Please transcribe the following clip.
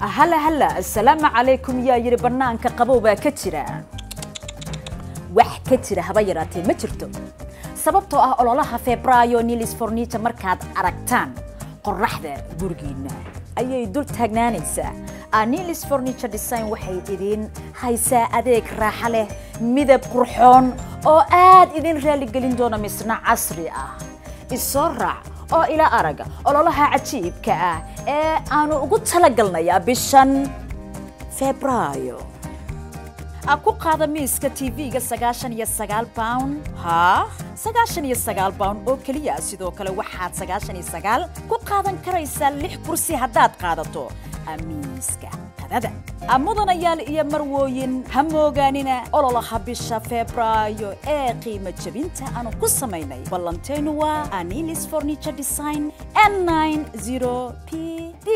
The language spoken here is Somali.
هلا السلام عليكم يا يري بنانك قبوبا كتيرا wax ka jira haba yaraatee ma jirto sababtoo ah ololaha Febraayo Nilis Furniture markaad aragtaan qorraxda gurigiina ayay dul taagnaanaysaa Nilis Furniture Design waxay idin haysaa adeeg raaxo leh midab qurxoon oo aad idin raali gelin doona misna casri ah isoo raac oo ila araga ololaha cajiibka ah ee aanu ugu talagalnay bishan Febraayo aku qaada miiska TV-ga 99 pound ha 99 pound oo kaliya sidoo kale waxaad 99 ku qaadan karaysaa 6 kursi hadaad qaadato miiska qadada mudanayaal iyo marwooyin hamoogaanina ololaha bisha Febraayo ee qiimo jabinta aanu ku sameynay ballanteenu waa Nilis Furniture Design N90PD